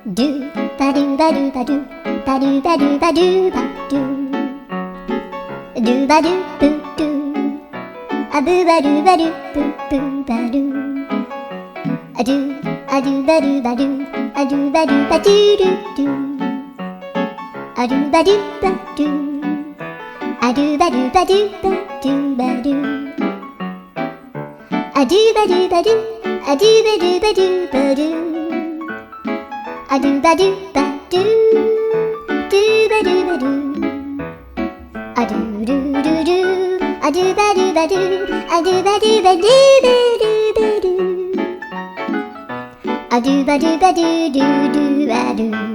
ドゥバドゥバドゥバドゥバドゥバドゥバドゥバドゥドゥバドゥブドゥアブバドゥバドゥブブバドゥアドゥアドゥバドゥバドゥアドゥバドゥバドゥドゥドゥアドゥバドゥバドゥアドゥバドゥバドゥバドゥバドゥアドゥバドゥバドゥアドゥバドゥバドゥバドゥアドゥバドゥバドゥドゥバドゥバドゥアドゥルルルアドゥバドゥバドゥアドゥバドゥバドゥバドゥバドゥアドゥバドゥバドゥドゥドゥバドゥ